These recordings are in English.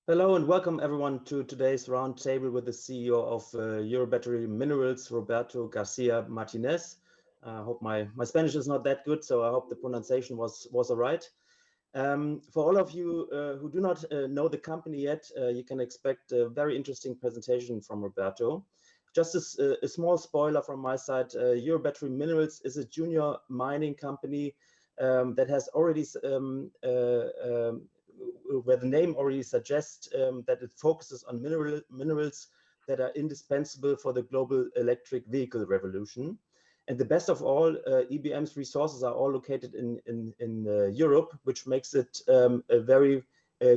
Hello and welcome everyone to today's roundtable with the CEO of Eurobattery Minerals, Roberto García Martínez. I hope my Spanish is not that good, so I hope the pronunciation was all right. For all of you who do not know the company yet, you can expect a very interesting presentation from Roberto. Just a small spoiler from my side, Eurobattery Minerals is a junior mining company that has already where the name already suggests that it focuses on minerals that are indispensable for the global electric vehicle revolution. And the best of all, EBM's resources are all located in Europe, which makes it a very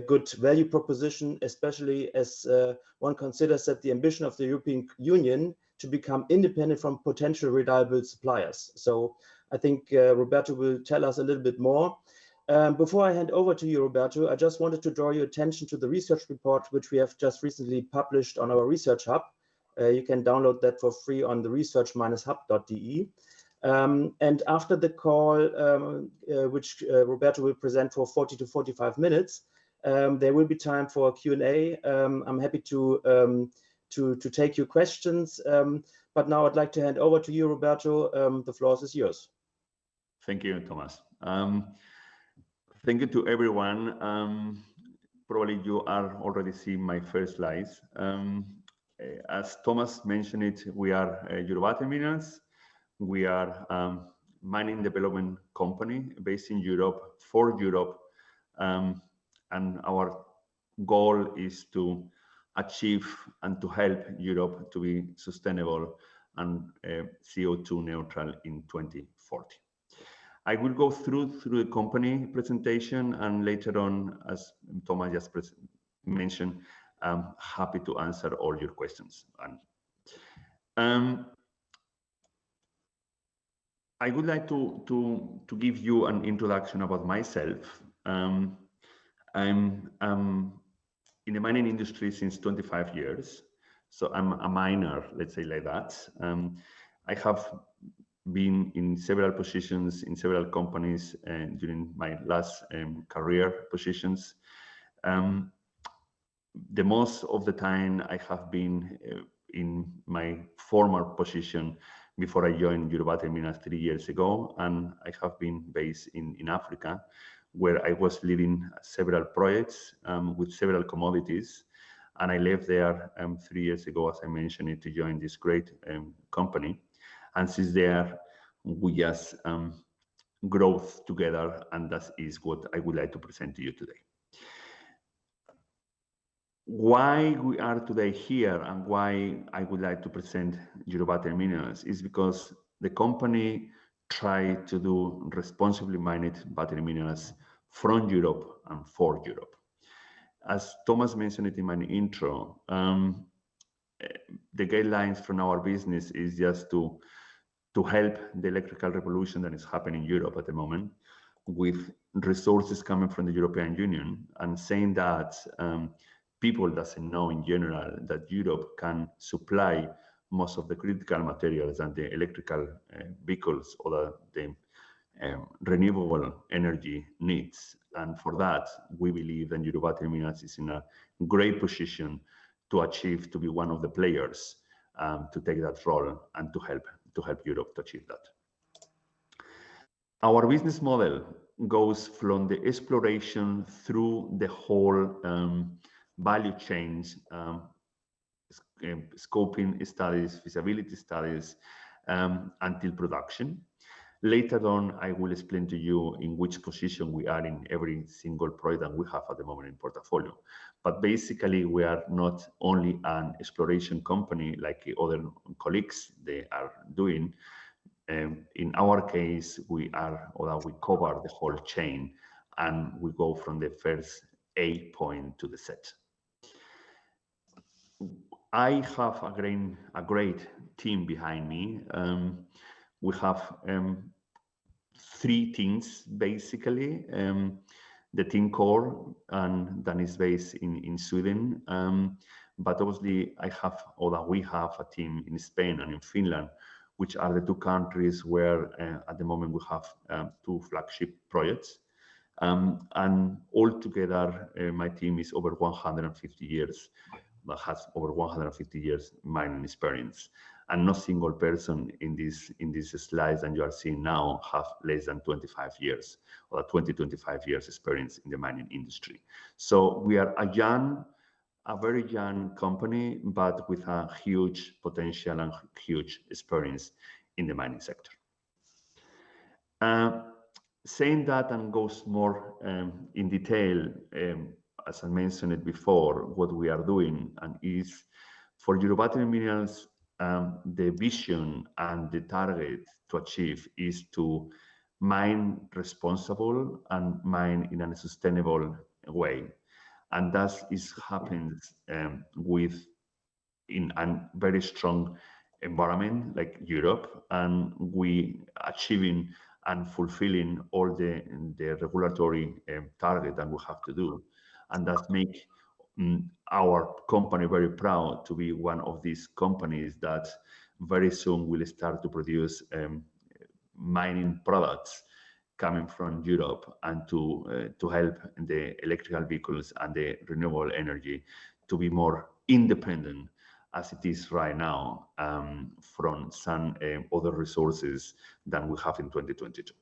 good value proposition, especially as one considers that the ambition of the European Union to become independent from potential reliable suppliers. So I think Roberto will tell us a little bit more. Before I hand over to you, Roberto, I just wanted to draw your attention to the research report, which we have just recently published on our research hub. You can download that for free on the research-hub.de. And after the call, which Roberto will present for 40 to 45 minutes, there will be time for Q&A. I'm happy to take your questions, but now I'd like to hand over to you, Roberto. The floor is yours. Thank you, Thomas. Thank you to everyone. Probably you are already seeing my first slides. As Thomas mentioned it, we are Eurobattery Minerals. We are a mining development company based in Europe, for Europe. And our goal is to achieve and to help Europe to be sustainable and CO2 neutral in 2040. I will go through the company presentation, and later on, as Thomas just mentioned, I'm happy to answer all your questions. I would like to give you an introduction about myself. I'm in the mining industry since 25 years, so I'm a miner, let's say like that. I have been in several positions in several companies during my last career positions. The most of the time I have been in my former position before I joined Eurobattery Minerals 3 years ago, and I have been based in Africa, where I was leading several projects with several commodities, and I left there 3 years ago, as I mentioned it, to join this great company. And since there, we just growth together, and that is what I would like to present to you today. Why we are today here and why I would like to present Eurobattery Minerals is because the company tried to do responsibly mined battery minerals from Europe and for Europe. As Thomas mentioned it in my intro, the guidelines from our business is just to help the electrical revolution that is happening in Europe at the moment, with resources coming from the European Union, and saying that people doesn't know in general that Europe can supply most of the critical materials that the electrical vehicles or the renewable energy needs. And for that, we believe that Eurobattery Minerals is in a great position to achieve, to be one of the players to take that role and to help Europe to achieve that. Our business model goes from the exploration through the whole value chains, scoping studies, feasibility studies, until production. Later on, I will explain to you in which position we are in every single project that we have at the moment in portfolio. But basically, we are not only an exploration company like other colleagues they are doing. In our case, we cover the whole chain, and we go from the first A point to the Z. I have a great team behind me. We have 3 teams basically. The team core, and that is based in Sweden. But obviously we have a team in Spain and in Finland, which are the 2 countries where at the moment we have 2 flagship projects. And altogether, my team is over 150 years, has over 150 years mining experience. And no single person in these slides that you are seeing now have less than 25 years or 25 years experience in the mining industry. So we are a very young company, but with a huge potential and huge experience in the mining sector. Saying that and goes more in detail, as I mentioned it before, what we are doing and is for Eurobattery Minerals, the vision and the target to achieve is to mine responsible and mine in a sustainable way. And that is happens in a very strong environment like Europe, and we achieving and fulfilling all the regulatory target that we have to do. And that make our company very proud to be one of these companies that very soon will start to produce mining products coming from Europe and to help the electrical vehicles and the renewable energy to be more independent as it is right now from some other resources than we have in 2022.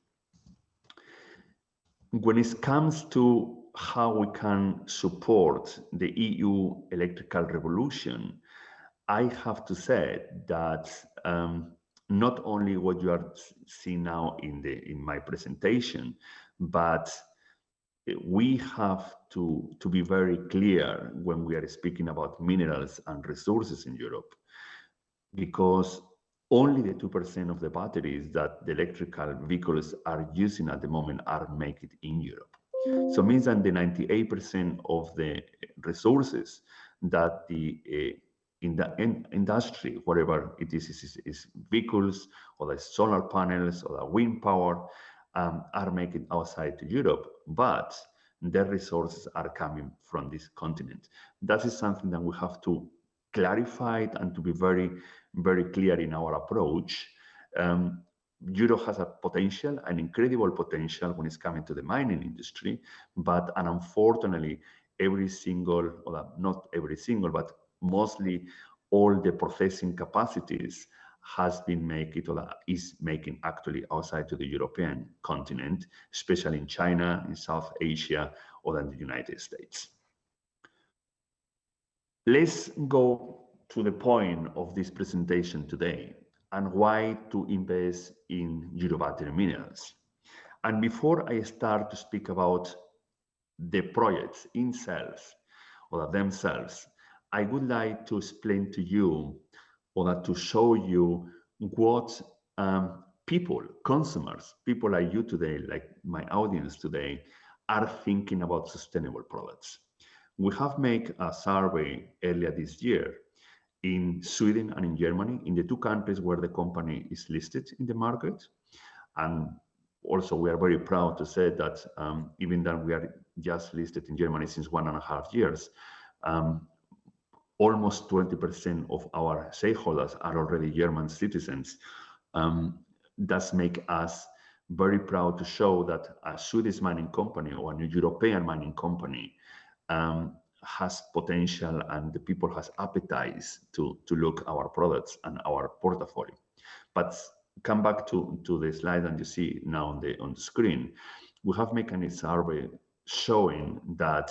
When it comes to how we can support the EU electrical revolution, I have to say that not only what you are seeing now in my presentation, but we have to be very clear when we are speaking about minerals and resources in Europe, because only the 2% of the batteries that the electrical vehicles are using at the moment are made in Europe. So it means that the 98% of the resources that the in the industry, whatever it is vehicles or the solar panels or the wind power, are making outside to Europe, but their resources are coming from this continent. That is something that we have to clarify and to be very, very clear in our approach. Europe has a potential, an incredible potential when it's coming to the mining industry, but unfortunately, every single, or not every single, but mostly all the processing capacities has been made or is making actually outside to the European continent, especially in China, in South Asia, or in the United States. Let's go to the point of this presentation today and why to invest in Eurobattery Minerals. And before I start to speak about the projects themselves, I would like to explain to you or to show you what people, consumers, people like you today, like my audience today, are thinking about sustainable products. We have made a survey earlier this year in Sweden and in Germany, in the two countries where the company is listed in the market. And also we are very proud to say that even though we are just listed in Germany since 1.5 years, almost 20% of our shareholders are already German citizens. Does make us very proud to show that a Swedish mining company or a new European mining company has potential and the people has appetite to look our products and our portfolio. But come back to the slide that you see now on the screen. We have made a survey showing that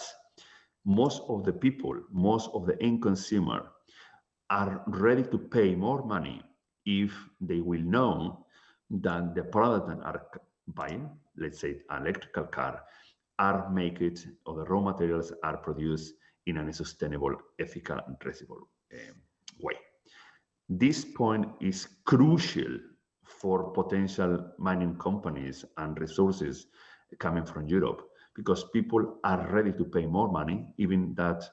most of the people, most of the end consumer are ready to pay more money if they will know that the product that are buying, let's say an electrical car, are made or the raw materials are produced in a sustainable, ethical, and traceable way. This point is crucial for potential mining companies and resources coming from Europe, because people are ready to pay more money, even that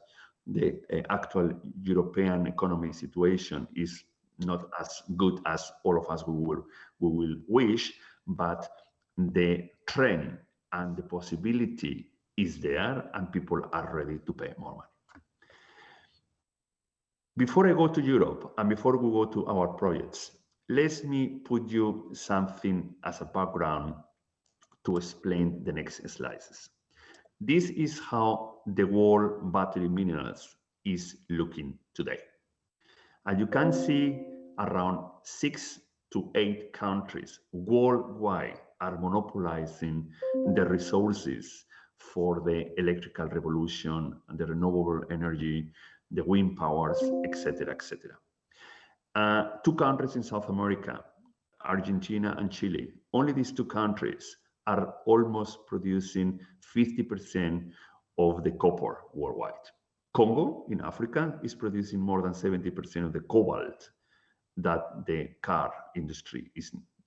the actual European economy situation is not as good as all of us we will wish, but the trend and the possibility is there and people are ready to pay more money. Before I go to Europe and before we go to our projects, let me put you something as a background to explain the next slides. This is how the world battery minerals is looking today. And you can see around 6 to 8 countries worldwide are monopolizing the resources for the electrical revolution, the renewable energy, the wind powers, etc., etc. 2 countries in South America, Argentina and Chile, only these 2 countries are almost producing 50% of the copper worldwide. Congo in Africa is producing more than 70% of the cobalt that the car industry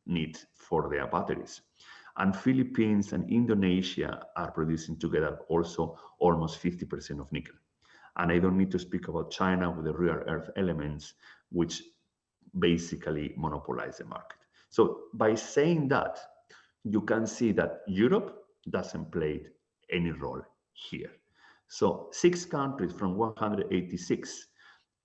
needs for their batteries. And Philippines and Indonesia are producing together also almost 50% of nickel. And I don't need to speak about China with the rare earth elements, which basically monopolize the market. So by saying that, you can see that Europe doesn't play any role here. So 6 countries from 186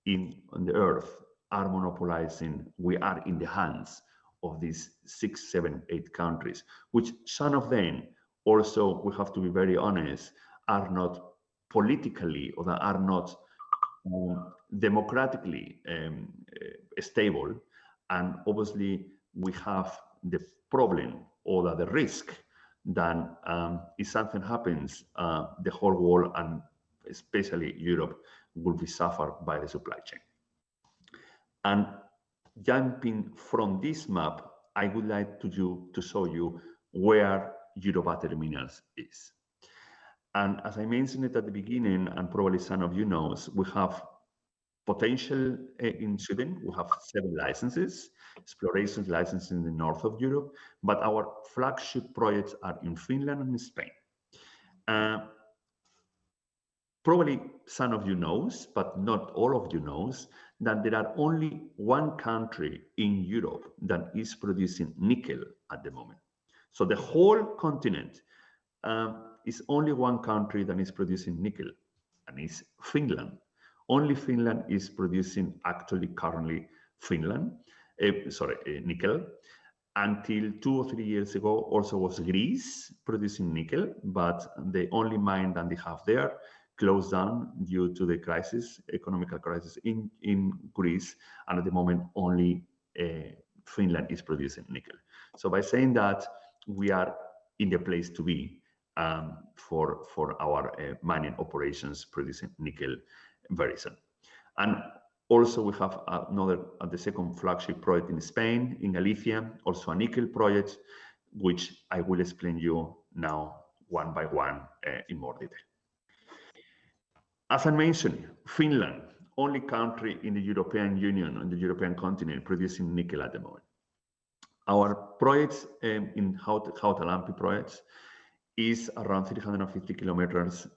on the earth are monopolizing. We are in the hands of these 6, 7, 8 countries, which some of them also, we have to be very honest, are not politically or are not democratically stable. And obviously we have the problem or the risk that if something happens, the whole world and especially Europe will be suffered by the supply chain. And jumping from this map, I would like to show you where Eurobattery Minerals is. And as I mentioned it at the beginning, and probably some of you know, we have potential in Sweden. We have 7 licenses, exploration licenses in the north of Europe, but our flagship projects are in Finland and Spain. Probably some of you knows, but not all of you knows, that there are only 1 country in Europe that is producing nickel at the moment. So the whole continent is only 1 country that is producing nickel, and it's Finland. Only Finland is producing actually currently nickel. Until 2 or 3 years ago, also was Greece producing nickel, but the only mine that they have there closed down due to the crisis, economical crisis in Greece, and at the moment only Finland is producing nickel. So by saying that, we are in the place to be for our mining operations producing nickel very soon. And also we have the second flagship project in Spain, in Galicia, also a nickel project, which I will explain you now one by one in more detail. As I mentioned, Finland, only country in the European Union and the European continent producing nickel at the moment. Our projects in Hautalampi projects is around 350 kilometers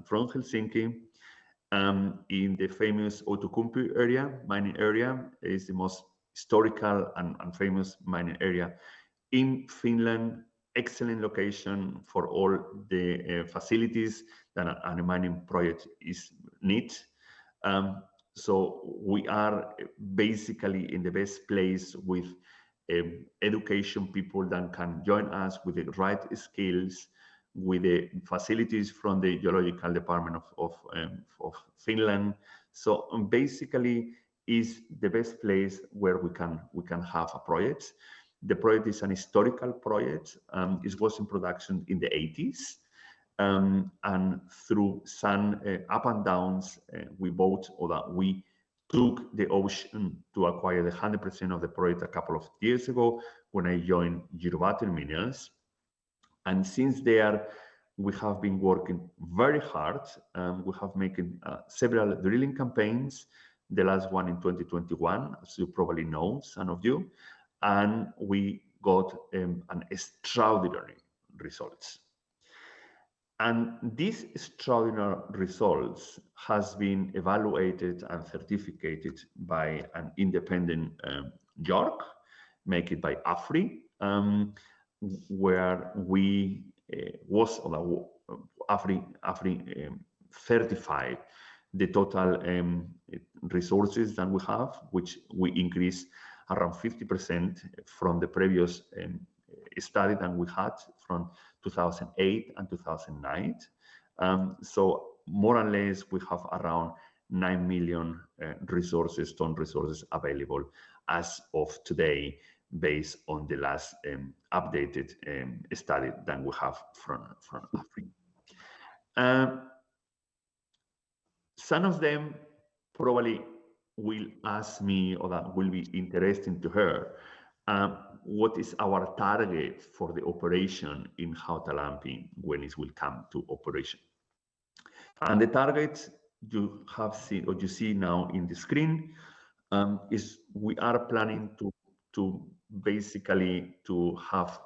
from Helsinki. In the famous Outokumpu area, mining area, is the most historical and famous mining area in Finland. Excellent location for all the facilities that a mining project needs. So we are basically in the best place with education people that can join us with the right skills, with the facilities from the geological department of Finland. So basically is the best place where we can have a project. The project is an historical project. It was in production in the 80s. And through some up and downs, we took the option to acquire the 100% of the project a couple of years ago when I joined Eurobattery Minerals. And since there, we have been working very hard. We have making several drilling campaigns, the last one in 2021, as you probably know, some of you, and we got an extraordinary results. And these extraordinary results has been evaluated and certificated by an independent York, made it by AFRI, where we AFRI certified the total resources that we have, which we increased around 50% from the previous study that we had from 2008 and 2009. So more or less, we have around 9 million ton resources available as of today, based on the last updated study that we have from Africa. Some of them probably will ask me, or that will be interesting to her, what is our target for the operation in Hautalampi when it will come to operation? And the target you have seen, or you see now in the screen, is we are planning to basically to have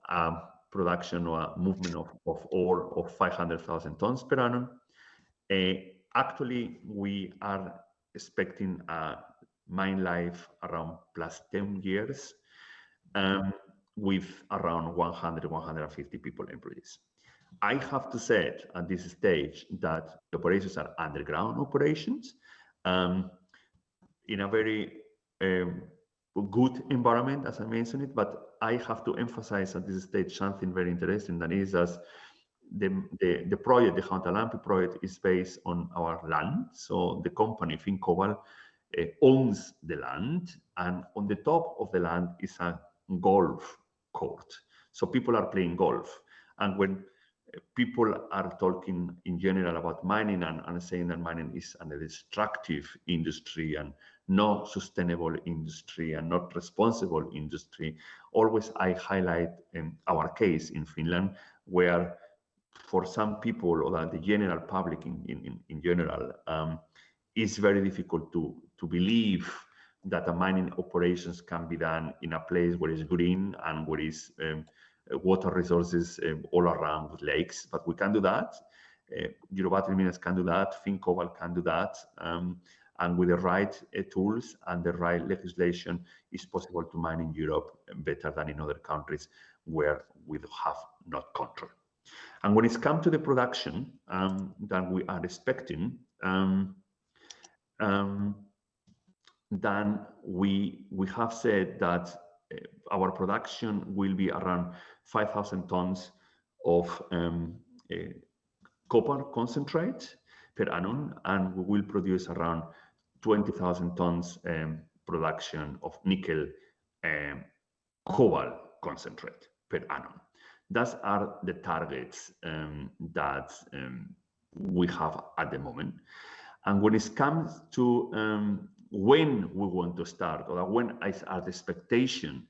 a production or a movement of ore of 500,000 tons per annum. Actually, we are expecting a mine life around plus 10 years, with around 100, 150 people employees. I have to say at this stage that the operations are underground operations, in a very good environment, as I mentioned it, but I have to emphasize at this stage something very interesting, that is as the project, the Hautalampi project, is based on our land. So the company, Fincobal, owns the land, and on the top of the land is a golf court. So people are playing golf. And when people are talking in general about mining and saying that mining is a destructive industry and not sustainable industry and not responsible industry, always I highlight our case in Finland, where for some people, or the general public in general, it's very difficult to believe that the mining operations can be done in a place where it's green and where is water resources all around with lakes. But we can do that. Eurobattery Minerals can do that. Fincobal can do that. And with the right tools and the right legislation, it's possible to mine in Europe better than in other countries where we have not control. And when it's come to the production that we are expecting, then we have said that our production will be around 5,000 tons of copper concentrate per annum, and we will produce around 20,000 tons production of nickel cobalt concentrate per annum. Those are the targets that we have at the moment. And when it comes to when we want to start, or when is our expectation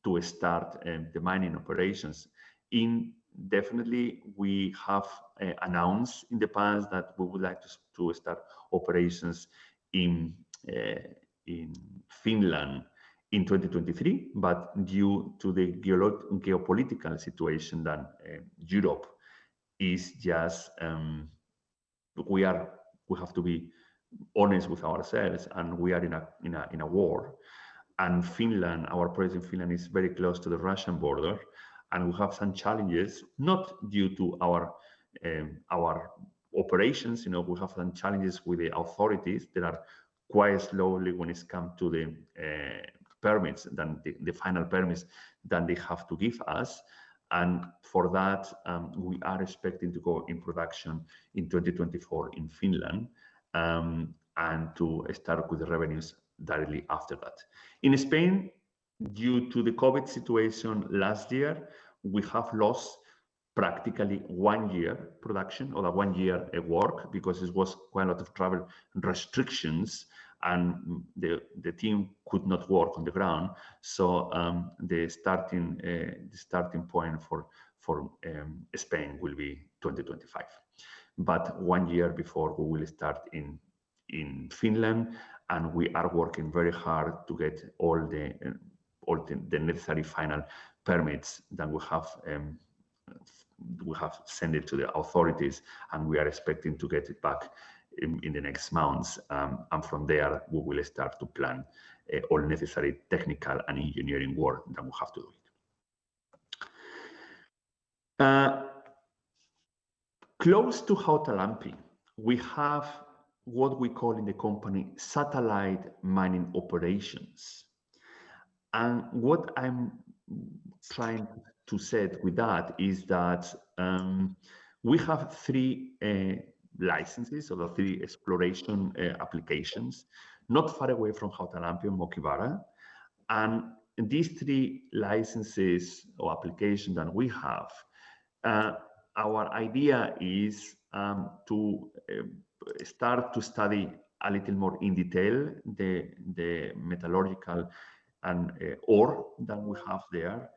to start the mining operations, definitely we have announced in the past that we would like to start operations in Finland in 2023, but due to the geopolitical situation that Europe is just, we have to be honest with ourselves, and we are in a war. And Finland, our presence in Finland is very close to the Russian border, and we have some challenges, not due to our operations. You know, we have some challenges with the authorities that are quite slowly when it's come to the permits, than the final permits that they have to give us. And for that, we are expecting to go in production in 2024 in Finland, and to start with the revenues directly after that. In Spain, due to the COVID situation last year, we have lost practically 1 year production, or 1 year work, because it was quite a lot of travel restrictions, and the team could not work on the ground. So the starting point for Spain will be 2025. But 1 year before, we will start in Finland, and we are working very hard to get all the necessary final permits that we have sent it to the authorities, and we are expecting to get it back in the next months. And from there, we will start to plan all necessary technical and engineering work that we have to do. Close to Hautalampi, we have what we call in the company satellite mining operations. And what I'm trying to say with that is that we have three licenses, or the three exploration applications, not far away from Hautalampi and Mokibara. And these three licenses or applications that we have, our idea is to start to study a little more in detail the metallurgical and ore that we have there.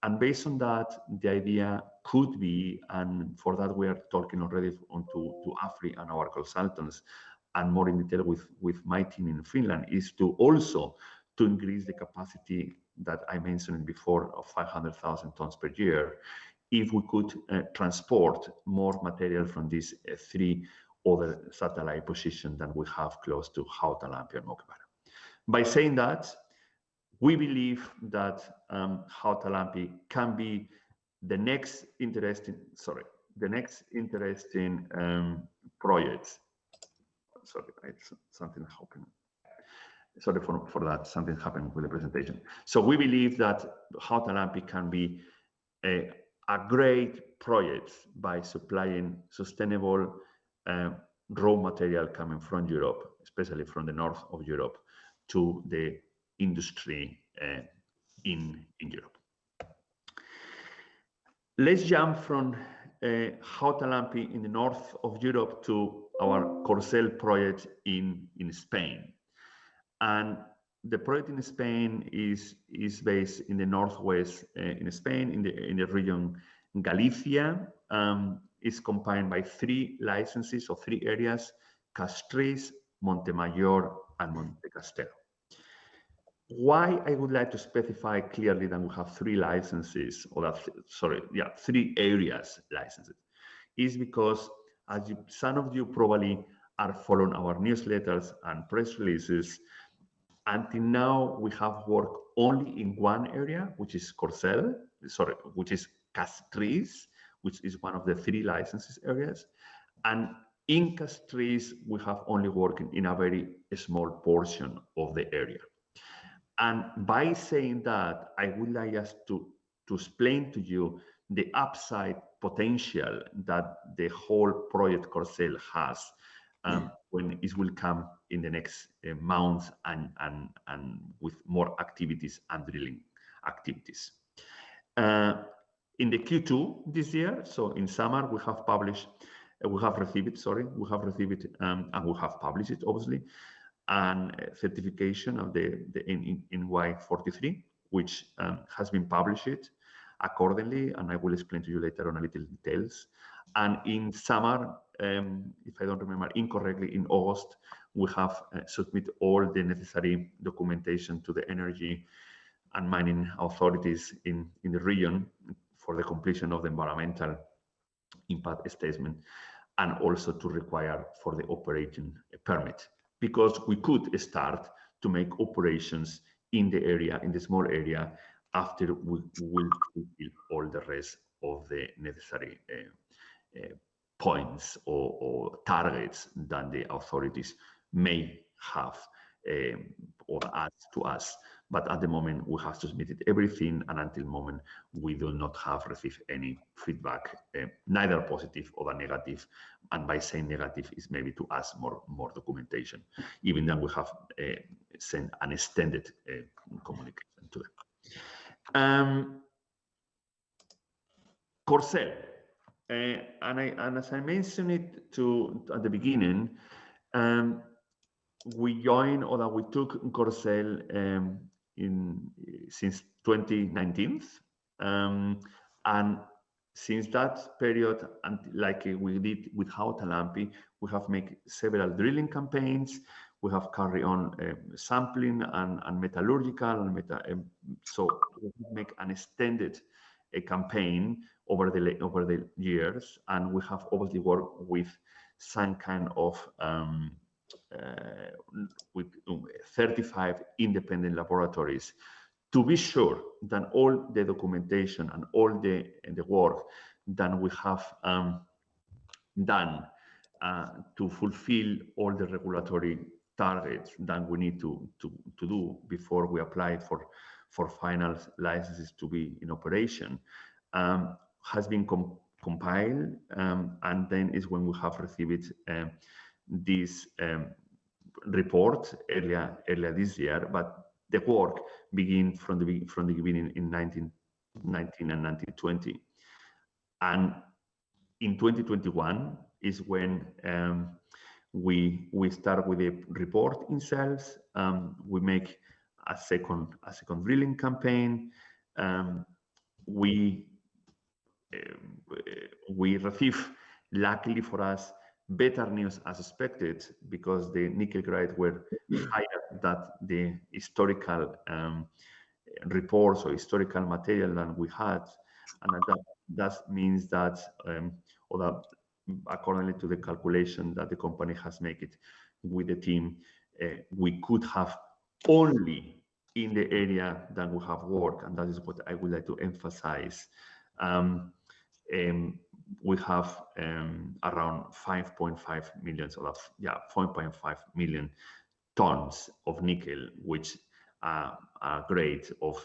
And based on that, the idea could be, and for that we are talking already to Afri and our consultants, and more in detail with my team in Finland, is to also to increase the capacity that I mentioned before of 500,000 tons per year, if we could transport more material from these three other satellite positions that we have close to Hautalampi and Mokibara. By saying that, we believe that Hautalampi can be the next interesting, project. Sorry, something happened. Sorry for that, something happened with the presentation. So we believe that Hautalampi can be a great project by supplying sustainable raw material coming from Europe, especially from the north of Europe, to the industry in Europe. Let's jump from Hautalampi in the north of Europe to our Corcel project in Spain. And the project in Spain is based in the northwest in Spain, in the region Galicia. Is combined by three licenses or three areas: Castries, Montemayor, and Montecastelo. Why I would like to specify clearly that we have three licenses, or three areas licenses, is because as some of you probably are following our newsletters and press releases, until now we have worked only in one area, which is which is Castries, which is one of the three licenses areas. And in Castries, we have only worked in a very small portion of the area. And by saying that, I would like us to explain to you the upside potential that the whole project Corcel has when it will come in the next months and with more activities and drilling activities. In the Q2 this year, so in summer, we have received and we have published it, obviously, and certification of the NY43, which has been published accordingly, and I will explain to you later on a little details. And in summer, if I don't remember incorrectly, in August, we have submitted all the necessary documentation to the energy and mining authorities in the region for the completion of the environmental impact statement, and also to require for the operating permit, because we could start to make operations in the area, in the small area, after we will fulfill all the rest of the necessary points or targets that the authorities may have or ask to us. But at the moment, we have submitted everything, and until the moment, we do not have received any feedback, neither positive or negative. And by saying negative is maybe to ask more documentation, even then we have sent an extended communication to them. Corcel, and as I mentioned it at the beginning, we joined, or that we took Corcel since 2019, and since that period, and like we did with Hautalampi, we have made several drilling campaigns. We have carried on sampling and metallurgical, so we make an extended campaign over the years, and we have obviously worked with some kind of with 35 independent laboratories to be sure that all the documentation and all the work that we have done to fulfill all the regulatory targets that we need to do before we apply for final licenses to be in operation, has been compiled, and then is when we have received this report earlier this year. But the work began from the beginning in 1919 and 1920, and in 2021 is when we start with the report itself. We make a second drilling campaign. We receive, luckily for us, better news as expected, because the nickel grade were higher than the historical reports or historical material that we had, and that means that, or that accordingly to the calculation that the company has made it with the team, we could have only in the area that we have worked, and that is what I would like to emphasize. We have around 5.5 million, so that's 4.5 million tons of nickel, which are a grade of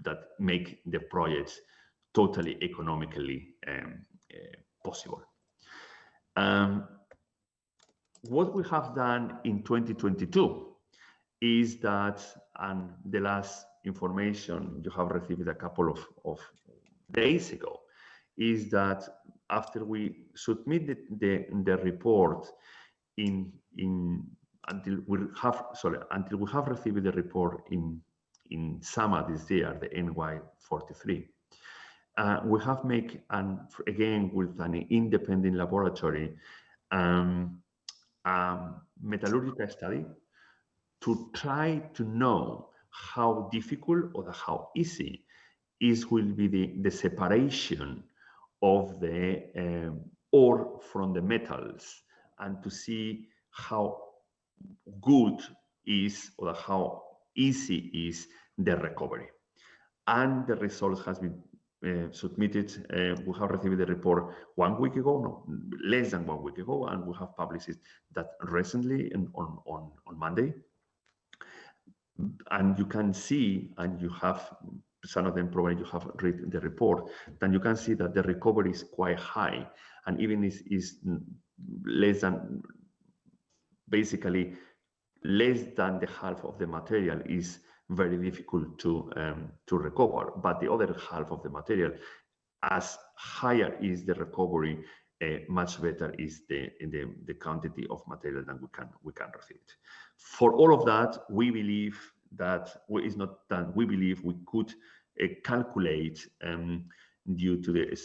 that make the project totally economically possible. What we have done in 2022 is that, and the last information you have received a couple of days ago, is that after we submit the report until we have received the report in summer this year, the NY43, we have made, again with an independent laboratory, metallurgical study to try to know how difficult or how easy will be the separation of the ore from the metals, and to see how good is or how easy is the recovery. And the results has been submitted. We have received the report 1 week ago, no, less than 1 week ago, and we have published that recently on Monday. And you can see, and you have, some of them probably you have read the report, then you can see that the recovery is quite high, and even is less than, basically less than the half of the material is very difficult to recover, but the other half of the material, as higher is the recovery, much better is the quantity of material that we can receive. For all of that, we believe that is not done. We believe we could calculate, due to the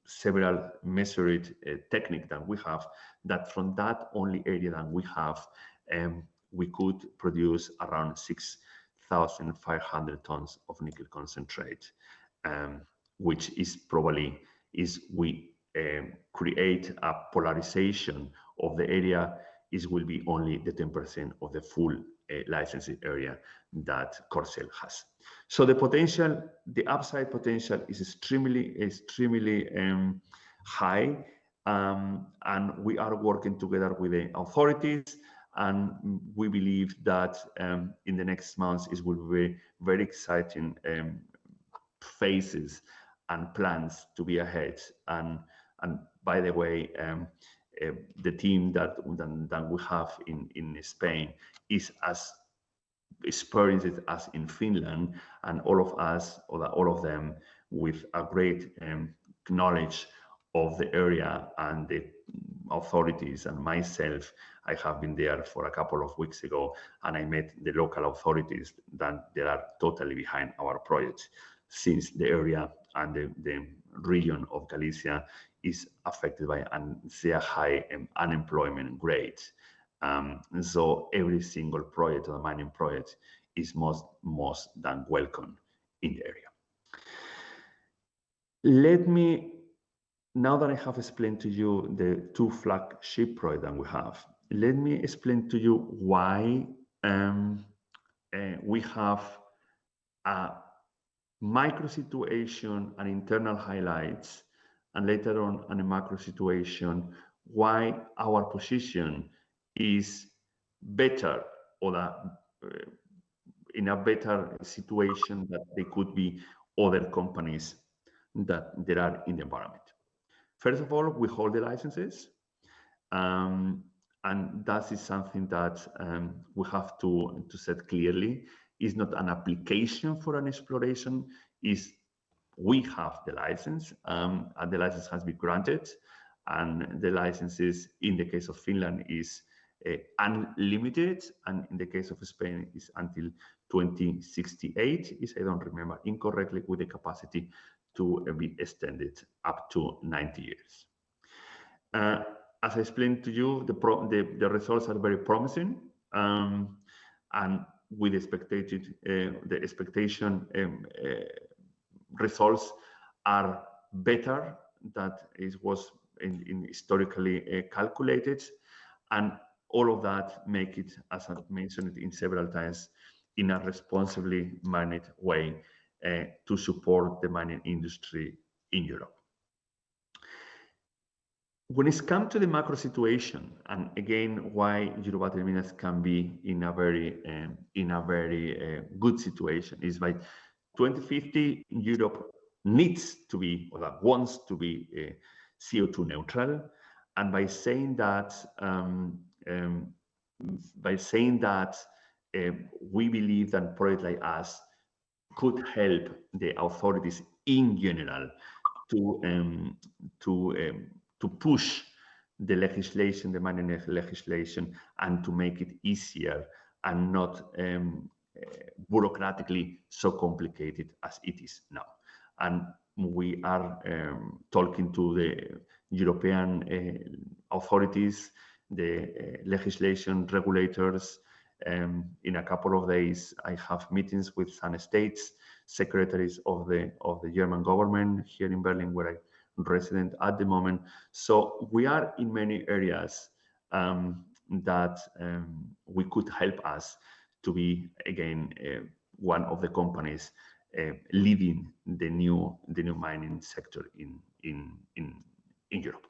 several measured technique that we have, that from that only area that we have, we could produce around 6,500 tons of nickel concentrate, which is probably we create a polarization of the area will be only the 10% of the full licensing area that Corcel has. So the potential, the upside potential is extremely high, and we are working together with the authorities, and we believe that in the next months it will be very exciting phases and plans to be ahead. And by the way, the team that we have in Spain is as experienced as in Finland, and all of us, or all of them, with a great knowledge of the area and the authorities. And myself, I have been there for a couple of weeks ago, and I met the local authorities that they are totally behind our project, since the area and the region of Galicia is affected by a high unemployment rate. So every single project, or mining project, is most than welcome in the area. Let me, now that I have explained to you the two flagship projects that we have, let me explain to you why we have a micro situation and internal highlights, and later on a macro situation, why our position is better, or that in a better situation that they could be other companies that there are in the environment. First of all, we hold the licenses, and that is something that we have to set clearly. It's not an application for an exploration, is we have the license, and the license has been granted, and the licenses in the case of Finland is unlimited, and in the case of Spain is until 2068, if I don't remember incorrectly, with the capacity to be extended up to 90 years. As I explained to you, the results are very promising, and with the expectation results are better than it was in historically calculated, and all of that make it, as I mentioned in several times, in a responsibly managed way to support the mining industry in Europe. When it's come to the macro situation, and again, why Eurobattery Minerals can be in a very good situation is by 2050, Europe needs to be, or that wants to be, CO2 neutral, and by saying that, we believe that projects like us could help the authorities in general to push the legislation, the mining legislation, and to make it easier and not bureaucratically so complicated as it is now. And we are talking to the European authorities, the legislation regulators. In a couple of days, I have meetings with some states, secretaries of the German government here in Berlin, where I'm resident at the moment. So we are in many areas that we could help us to be again one of the companies leading the new mining sector in Europe.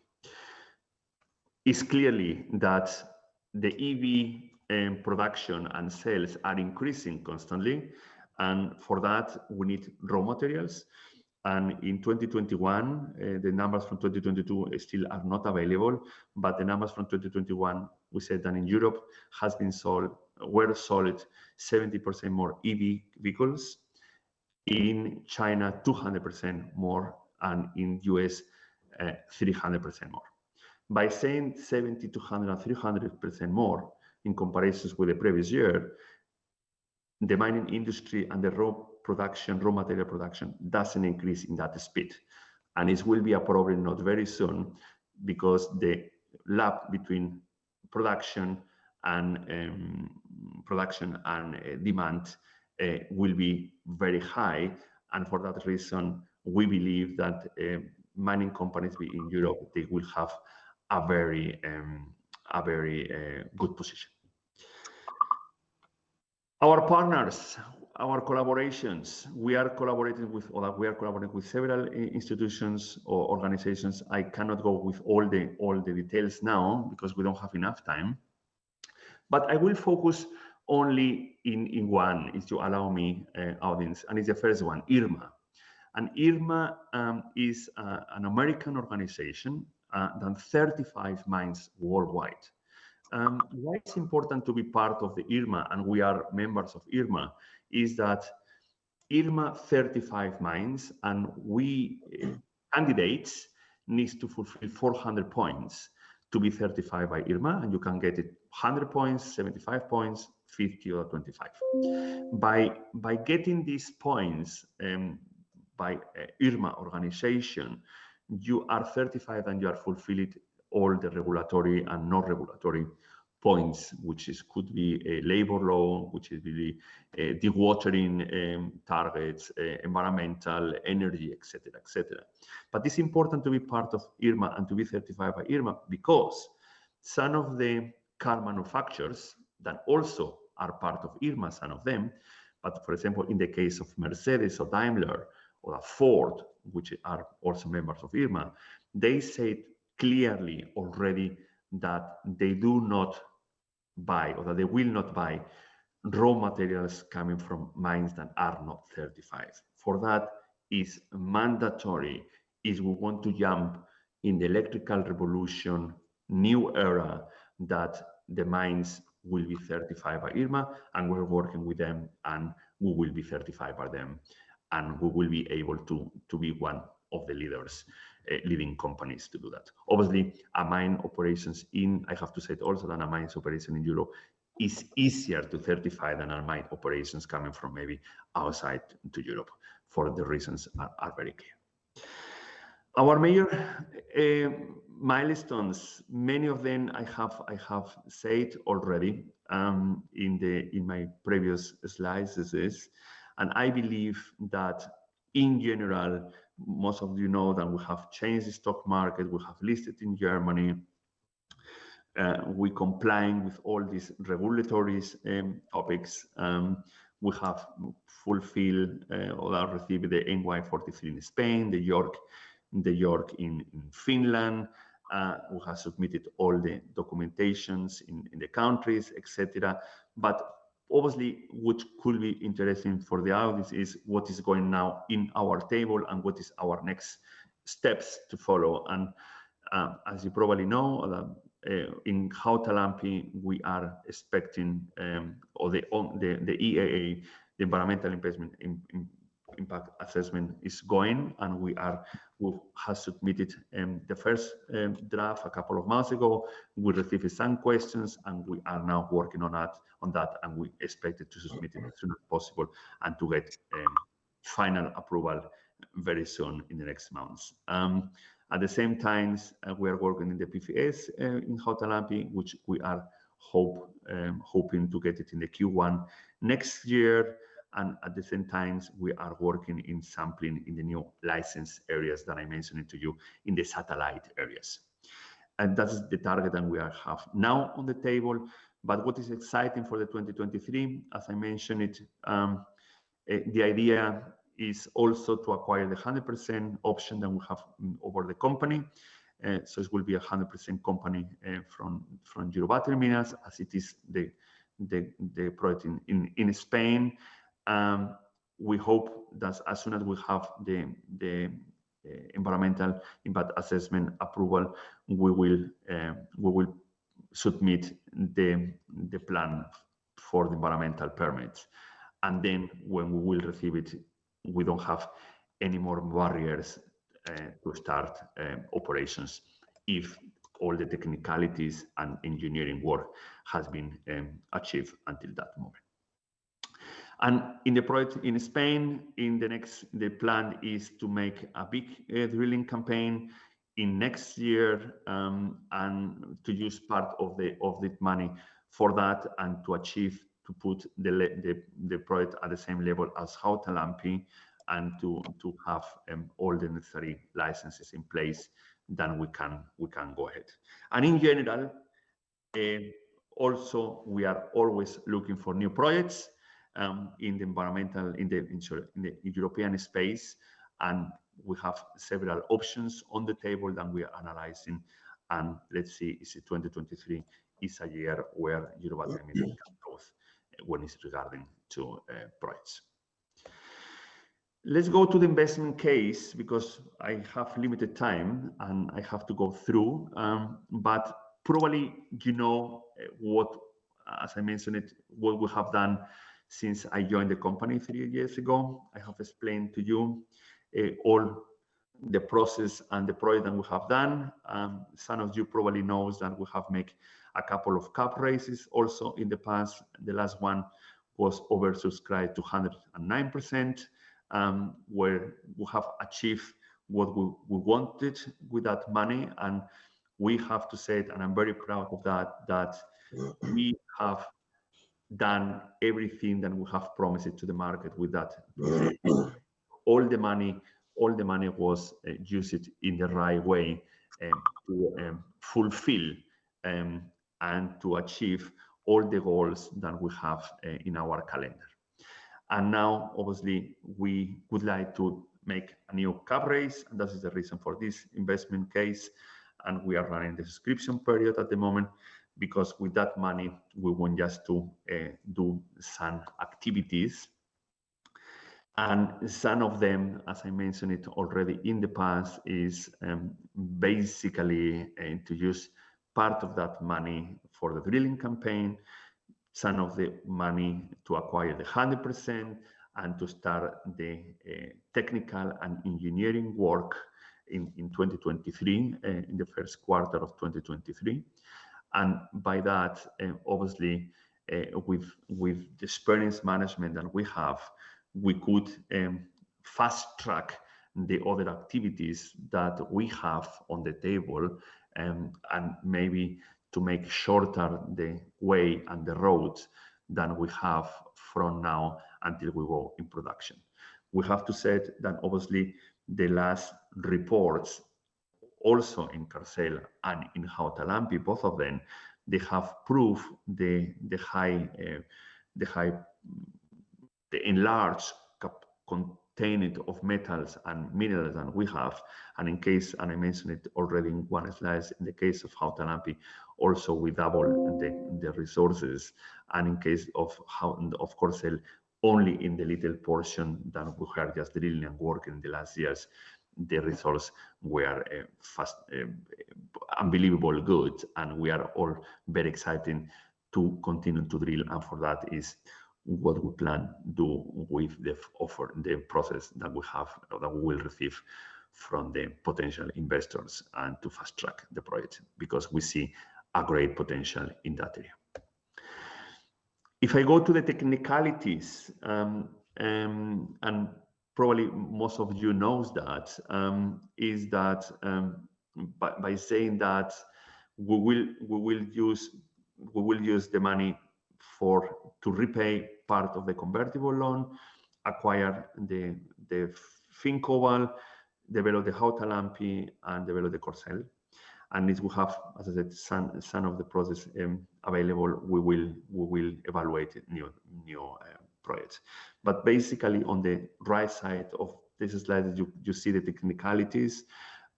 It's clearly that the EV production and sales are increasing constantly, and for that we need raw materials. And in 2021, the numbers from 2022 still are not available, but the numbers from 2021, we said that in Europe were sold 70% more EV vehicles, in China 200% more, and in US 300% more. By saying 70, 200, and 300% more in comparison with the previous year, the mining industry and the raw material production doesn't increase in that speed. And it will be a problem not very soon, because the gap between production and demand will be very high. And for that reason, we believe that mining companies in Europe, they will have a very good position. Our partners, our collaborations, we are collaborating with several institutions or organizations. I cannot go with all the details now because we don't have enough time, but I will focus only in one, if you allow me, audience, and it's the first one, IRMA. And IRMA is an American organization than 35 mines worldwide. Why it's important to be part of the IRMA, and we are members of IRMA, is that IRMA 35 mines, and we candidates needs to fulfill 400 points to be certified by IRMA, and you can get it 100 points, 75 points, 50 or 25. By getting these points by IRMA organization, you are certified and you are fulfilled all the regulatory and non-regulatory points, which could be a labor law, which is really dewatering targets, environmental, energy, etc., etc. But it's important to be part of IRMA and to be certified by IRMA, because some of the car manufacturers that also are part of IRMA, some of them, but for example, in the case of Mercedes or Daimler or Ford, which are also members of IRMA, they said clearly already that they do not buy, or that they will not buy, raw materials coming from mines that are not certified. For that, is mandatory, is we want to jump in the electrical revolution, new era, that the mines will be certified by IRMA, and we're working with them, and we will be certified by them, and we will be able to be one of the leading companies to do that. Obviously, a mine operations I have to say it also, that a mine's operation in Europe is easier to certify than a mine operations coming from maybe outside to Europe, for the reasons are very clear. Our major milestones, many of them I have said already in my previous slides, and I believe that in general, most of you know that we have changed the stock market, we have listed in Germany, we complying with all these regulatory topics. We have fulfilled or received the NY43 in Spain, the York in Finland. We have submitted all the documentations in the countries, etc. But obviously, what could be interesting for the audience is what is going now in our table and what is our next steps to follow. And as you probably know, in Hautalampi, we are expecting, or the EAA, the environmental investment impact assessment, is going, and we have submitted the first draft a couple of months ago. We received some questions, and we are now working on that, and we expect it to submit it as soon as possible and to get final approval very soon in the next months. At the same time, we are working in the PFS in Hautalampi, which we are hoping to get it in the Q1 next year. And at the same time, we are working in sampling in the new license areas that I mentioned to you, in the satellite areas. And that's the target that we have now on the table. But what is exciting for the 2023, as I mentioned it, the idea is also to acquire the 100% option that we have over the company. So it will be a 100% company from Eurobattery Minerals, as it is the project in Spain. We hope that as soon as we have the environmental impact assessment approval, we will submit the plan for the environmental permits. And then when we will receive it, we don't have any more barriers to start operations if all the technicalities and engineering work has been achieved until that moment. And in the project in Spain, the plan is to make a big drilling campaign in next year, and to use part of the money for that, and to put the project at the same level as Hautalampi, and to have all the necessary licenses in place, then we can go ahead. And in general, also we are always looking for new projects in the environmental, in the European space, and we have several options on the table that we are analyzing. And let's see, is it 2023 is a year where Eurobattery Minerals can growth when it's regarding to projects. Let's go to the investment case, because I have limited time and I have to go through. But probably you know what, as I mentioned it, what we have done since I joined the company 3 years ago. I have explained to you all the process and the project that we have done. Some of you probably knows that we have made a couple of cap raises also in the past. The last one was oversubscribed to 109%, where we have achieved what we wanted with that money. And we have to say it, and I'm very proud of that we have done everything that we have promised to the market with that. All the money was used in the right way to fulfill and to achieve all the goals that we have in our calendar. And now, obviously, we would like to make a new cap raise, and that is the reason for this investment case. And we are running the subscription period at the moment, because with that money, we want just to do some activities And some of them, as I mentioned it already in the past, is basically to use part of that money for the drilling campaign, some of the money to acquire the 100%, and to start the technical and engineering work in 2023, in the first quarter of 2023. And by that, obviously, with the experience management that we have, we could fast track the other activities that we have on the table, and maybe to make shorter the way and the roads than we have from now until we go in production. We have to say that obviously the last reports, also in Carcel and in Hautalampi, both of them, they have proved the enlarged contained of metals and minerals that we have. And in case, and I mentioned it already in one slide, in the case of Hautalampi, also we double the resources. And in case of Carcel, only in the little portion that we are just drilling and working in the last years, the results were unbelievable good, and we are all very excited to continue to drill, and for that is what we plan to do with the process that we have, or that we will receive from the potential investors, and to fast track the project, because we see a great potential in that area. If I go to the technicalities, and probably most of you knows that, is that by saying that we will use the money to repay part of the convertible loan, acquire the Fincobal, develop the Hautalampi, and develop the Carcel. And if we have, as I said, some of the process available, we will evaluate new projects. But basically, on the right side of this slide, you see the technicalities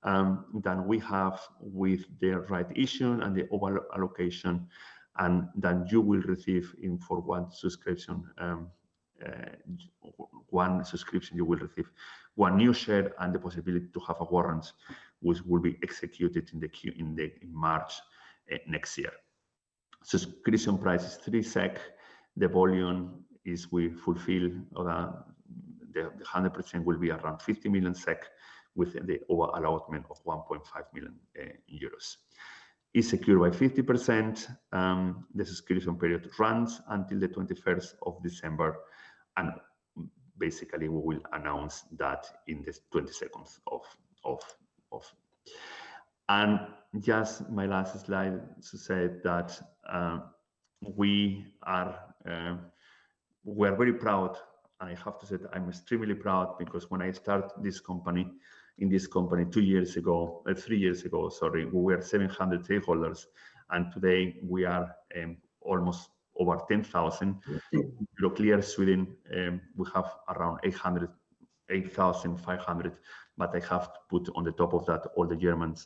that we have with the right issue and the over allocation, and then you will receive for one subscription. You will receive one new share and the possibility to have a warrant, which will be executed in March next year. Subscription price is 3 SEK. The volume is, we fulfill the 100% will be around 50 million SEK, with the over allotment of 1.5 million euros. Is secured by 50%. The subscription period runs until the 21st of December, and basically we will announce that in the 22nd of. And just my last slide to say that we are very proud, and I have to say that I'm extremely proud, because when I started in this company 3 years ago, sorry, we were 700 stakeholders, and today we are almost over 10,000. Euroclear Sweden, we have around 8,500, but I have to put on the top of that all the German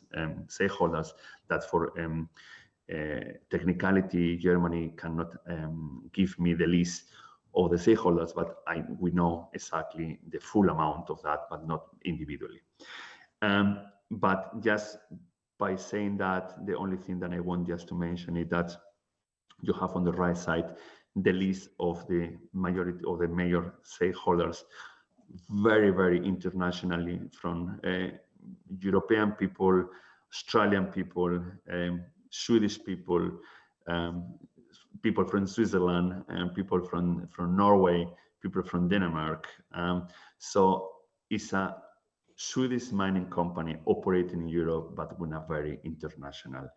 stakeholders. That for technicality, Germany cannot give me the list of the stakeholders, but we know exactly the full amount of that, but not individually. But just by saying that, the only thing that I want just to mention is that you have on the right side the list of the majority of the major stakeholders, very, very internationally, from European people, Australian people, Swedish people, people from Switzerland, and people from Norway, people from Denmark. So it's a Swedish mining company operating in Europe, but with a very international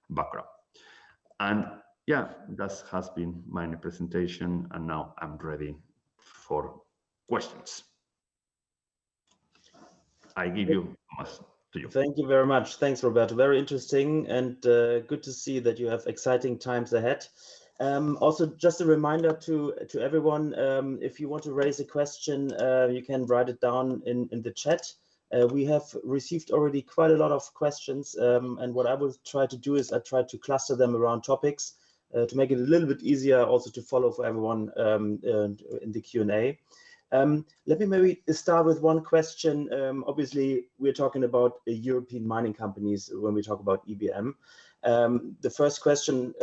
background. And yeah, that has been my presentation, and now I'm ready for questions. I give you to you. Thank you very much. Thanks, Roberto. Very interesting, and good to see that you have exciting times ahead. Also, just a reminder to everyone, if you want to raise a question, you can write it down in the chat. We have received already quite a lot of questions, and what I will try to do is I try to cluster them around topics to make it a little bit easier also to follow for everyone in the Q&A. Let me maybe start with one question. Obviously, we're talking about European mining companies when we talk about EBM. The first question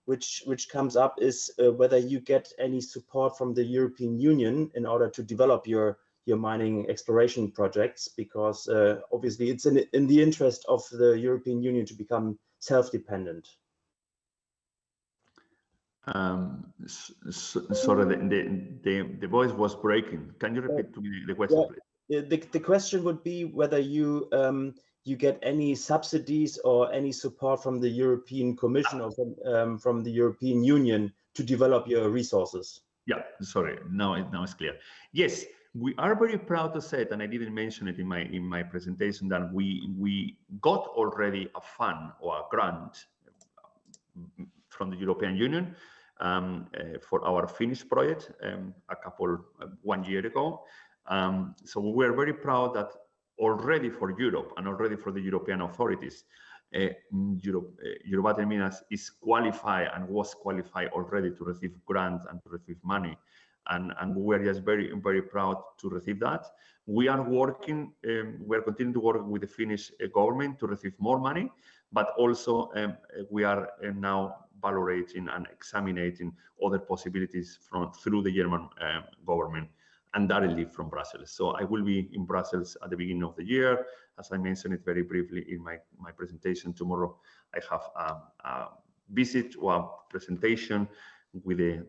which comes up is whether you get any support from the European Union in order to develop your mining exploration projects, because obviously it's in the interest of the European Union to become self-dependent. Sorry, the voice was breaking. Can you repeat to me the question, please? The question would be whether you you get any subsidies or any support from the European Commission or from the European Union to develop your resources. Yeah, sorry. Now it's clear. Yes, we are very proud to say it, and I didn't mention it in my presentation, that we got already a fund or a grant from the European Union for our Finnish project one year ago. So we are very proud that already for Europe and already for the European authorities, Eurobattery Minerals is qualified and was qualified already to receive grants and to receive money. And we are just very, very proud to receive that. We are working, we are continuing to work with the Finnish government to receive more money, but also we are now validating and examining other possibilities through the German government, and directly from Brussels. So I will be in Brussels at the beginning of the year. As I mentioned it very briefly in my presentation, tomorrow I have a visit or a presentation with the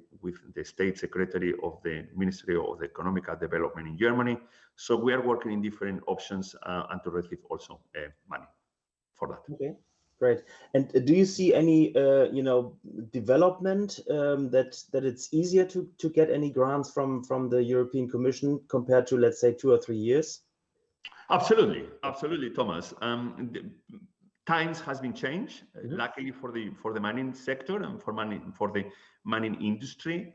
State Secretary of the Ministry of Economic Development in Germany. So we are working in different options and to receive also money for that. Okay, great. And do you see any development that it's easier to get any grants from the European Commission compared to, let's say, 2 or 3 years? Absolutely, Thomas. Times has been changed, luckily for the mining sector and for the mining industry.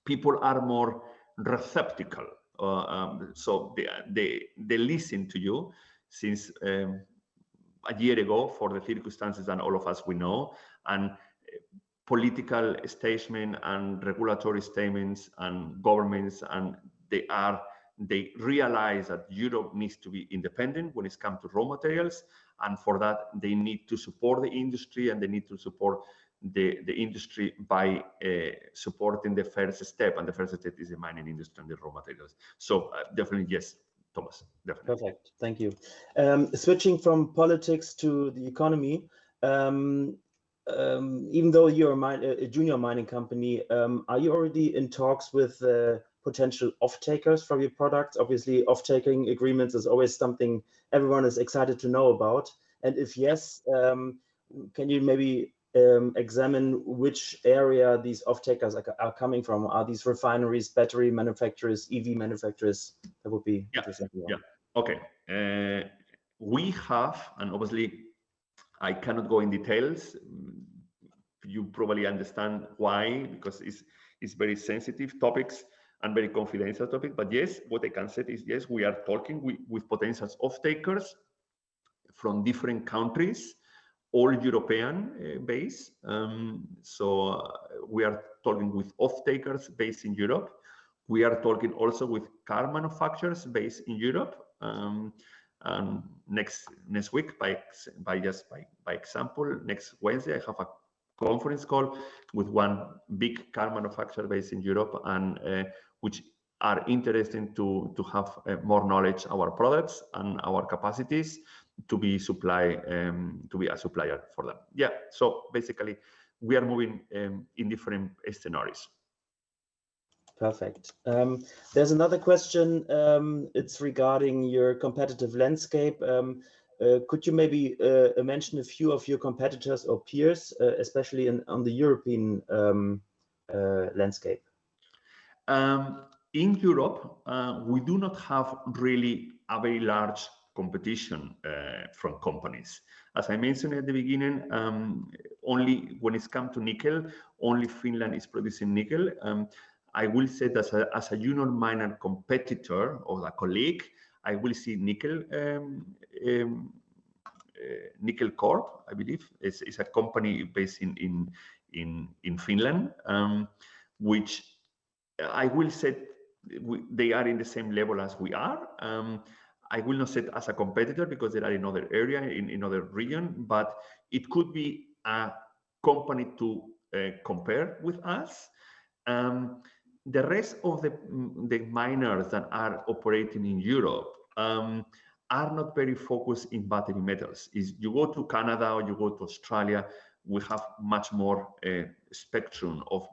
People are more receptive, so they listen to you since a year ago for the circumstances that all of us we know, and political statements and regulatory statements and governments, and they realize that Europe needs to be independent when it comes to raw materials, and for that they need to support the industry, and they need to support the industry by supporting the first step, and the first step is the mining industry and the raw materials. So definitely yes, Thomas, definitely. Perfect, thank you. Switching from politics to the economy, even though you're a junior mining company, are you already in talks with potential off-takers from your products? Obviously, off-taking agreements is always something everyone is excited to know about. And if yes, can you maybe examine which area these off-takers are coming from? Are these refineries, battery manufacturers, EV manufacturers? That would be interesting. Yeah. Okay. We have, and obviously I cannot go in details. You probably understand why, because it's very sensitive topics and very confidential topic. But yes, what I can say is yes, we are talking with potential off-takers from different countries, all European based. So we are talking with off-takers based in Europe. We are talking also with car manufacturers based in Europe. Next week, by example, next Wednesday, I have a conference call with one big car manufacturer based in Europe, and which are interested to have more knowledge our products and our capacities to be a supplier for them. Yeah, so basically we are moving in different scenarios. Perfect. There's another question. It's regarding your competitive landscape. Could you maybe mention a few of your competitors or peers, especially on the European landscape? In Europe, we do not have really a very large competition from companies. As I mentioned at the beginning, only when it's come to nickel, only Finland is producing nickel. I will say that as a junior miner competitor or a colleague, I will see Nickel Corp, I believe, is a company based in Finland, which I will say they are in the same level as we are. I will not say it as a competitor because they are in other area, in other region, but it could be a company to compare with us. The rest of the miners that are operating in Europe are not very focused in battery metals. Is you go to Canada or you go to Australia, we have much more spectrum of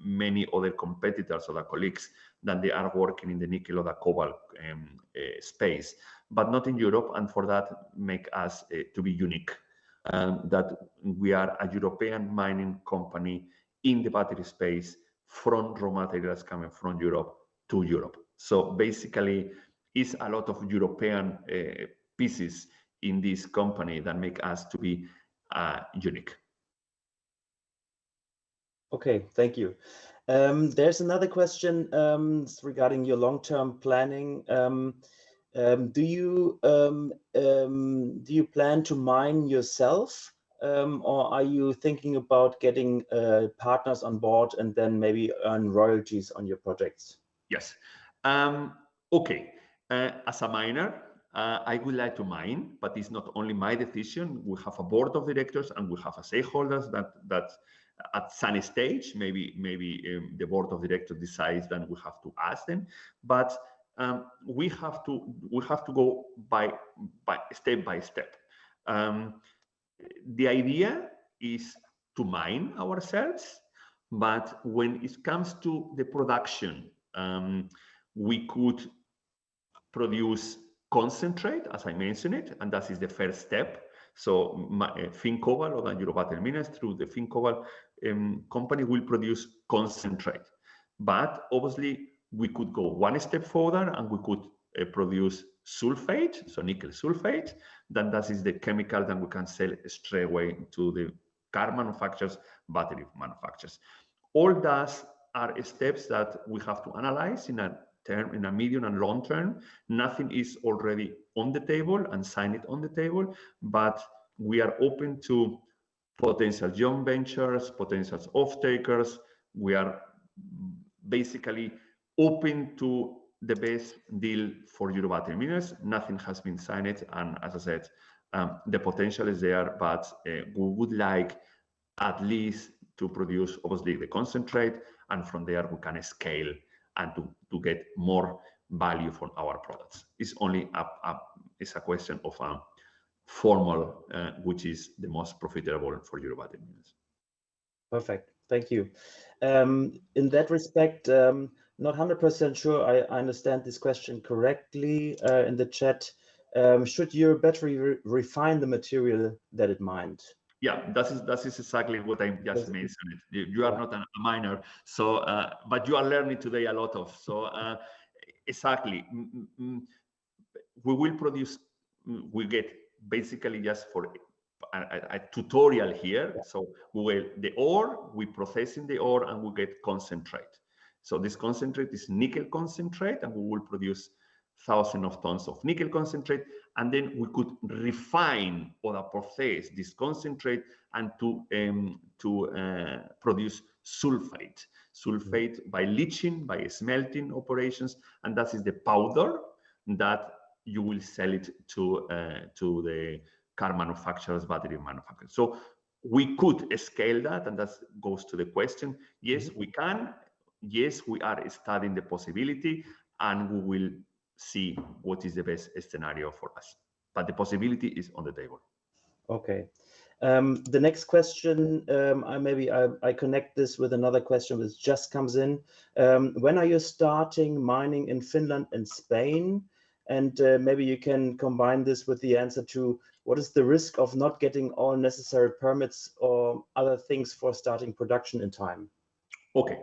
many other competitors or colleagues than they are working in the nickel or the cobalt space, but not in Europe. And for that, make us to be unique. That we are a European mining company in the battery space from raw materials coming from Europe to Europe. So basically, it's a lot of European pieces in this company that make us to be unique. Okay, thank you. There's another question regarding your long-term planning. Do you plan to mine yourself, or are you thinking about getting partners on board and then maybe earn royalties on your projects? Yes. Okay. As a miner, I would like to mine, but it's not only my decision. We have a board of directors and we have a stakeholders that at some stage, maybe the board of directors decides, then we have to ask them. But we have to go by step by step. The idea is to mine ourselves, but when it comes to the production, we could produce concentrate, as I mentioned it, and that is the first step. So Fincobalt or the Eurobattery Minerals through the Fincobalt company will produce concentrate. But obviously we could go one step further and we could produce sulfate, so nickel sulfate. Then that is the chemical that we can sell straight away to the car manufacturers, battery manufacturers. All those are steps that we have to analyze in a medium and long term. Nothing is already on the table and sign it on the table, but we are open to potential joint ventures, potential off-takers. We are basically open to the best deal for Eurobattery Minerals. Nothing has been signed, and as I said, the potential is there, but we would like at least to produce obviously the concentrate, and from there we can scale and to get more value from our products. It's only it's a question of formal, which is the most profitable for Eurobattery Minerals. Perfect, thank you. In that respect, not 100% sure I understand this question correctly in the chat. Should your battery refine the material that it mined? Yeah, that is exactly what I just mentioned. You are not a miner, so but you are learning today a lot of. So exactly, we will produce. We get basically just for a tutorial here. So we will the ore, we processing the ore, and we get concentrate. So this concentrate is nickel concentrate, and we will produce thousands of tons of nickel concentrate, and then we could refine or process this concentrate and to produce sulfate. Sulfate by leaching, by smelting operations, and that is the powder that you will sell it to the car manufacturers, battery manufacturers. So we could scale that, and that goes to the question. Yes, we can. Yes, we are studying the possibility, and we will see what is the best scenario for us. But the possibility is on the table. Okay. The next question, I connect this with another question which just comes in. When are you starting mining in Finland and Spain? And maybe you can combine this with the answer to what is the risk of not getting all necessary permits or other things for starting production in time? Okay.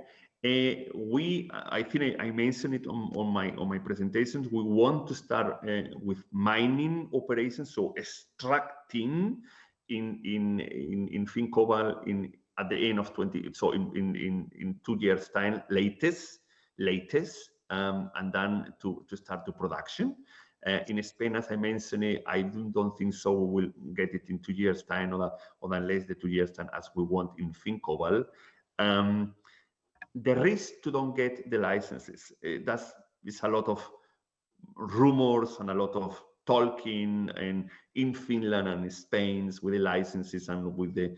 I think I mentioned it on my presentations. We want to start with mining operations, so extracting in Fincobalt at the end of 20. So in 2 years' time, latest, and then to start the production. In Spain, as I mentioned, I don't think so. We will get it in 2 years' time, or less than 2 years' time, as we want in Fincobalt. the risk to don't get the licenses. That's a lot of rumors and a lot of talking and in Finland and Spain with the licenses and with the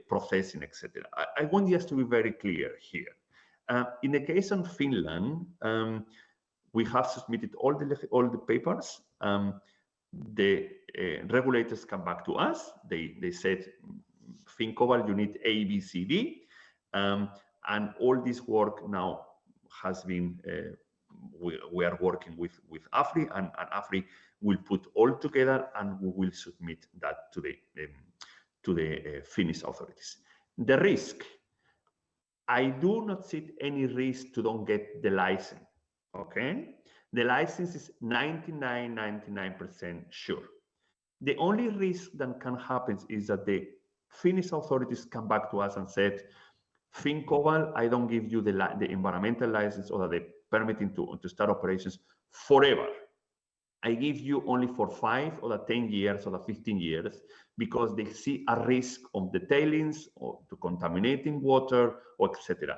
processing, etc. I want just to be very clear here. In the case of Finland, we have submitted all the papers. The regulators come back to us. They said, Fincobal, you need A, B, C, D, and all this work now has been. We are working with AFRY, and AFRY will put all together, and we will submit that to the Finnish authorities. The risk, I do not see any risk to don't get the license. Okay, the license is 99% sure. The only risk that can happen is that the Finnish authorities come back to us and said, Fincobal, I don't give you the environmental license or the permitting to start operations forever. I give you only for 5 or 10 years or 15 years because they see a risk of the tailings or to contaminating water or etc.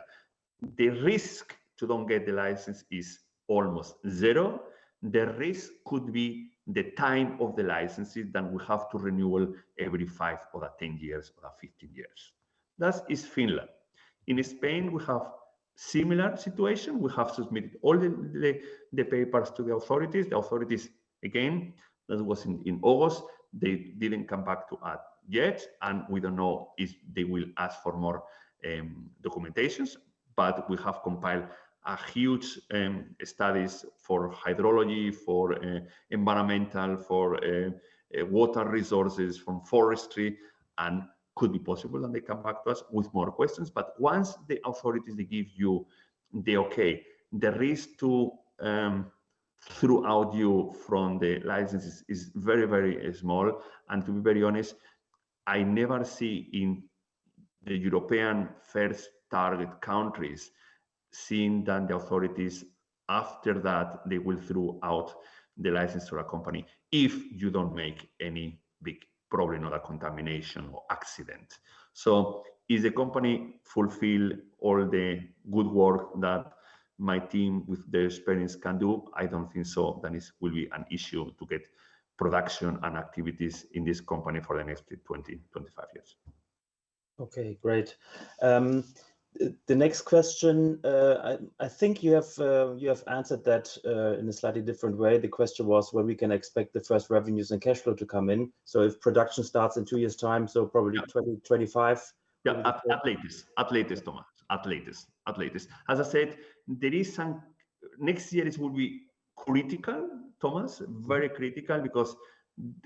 The risk to don't get the license is almost zero. The risk could be the time of the licenses that we have to renewal every 5 or 10 years or 15 years. That is Finland. In Spain, we have similar situation. We have submitted all the papers to the authorities. The authorities, again, that was in August, they didn't come back to us yet, and we don't know if they will ask for more documentations, but we have compiled a huge studies for hydrology, for environmental, for water resources, from forestry, and could be possible that they come back to us with more questions. But once the authorities, they give you the okay, the risk to throw out you from the licenses is very, very small. And to be very honest, I never see in the European first target countries seeing that the authorities after that they will throw out the license to a company if you don't make any big problem or a contamination or accident. So is the company fulfill all the good work that my team with their experience can do? I don't think so. Then it will be an issue to get production and activities in this company for the next 20, 25 years. Okay, great. The next question, I think you have answered that in a slightly different way. The question was when we can expect the first revenues and cash flow to come in. So if production starts in 2 years' time, so probably 2025. Yeah, at latest, Thomas, at latest. As I said, there is some, next year it will be critical, Thomas, very critical, because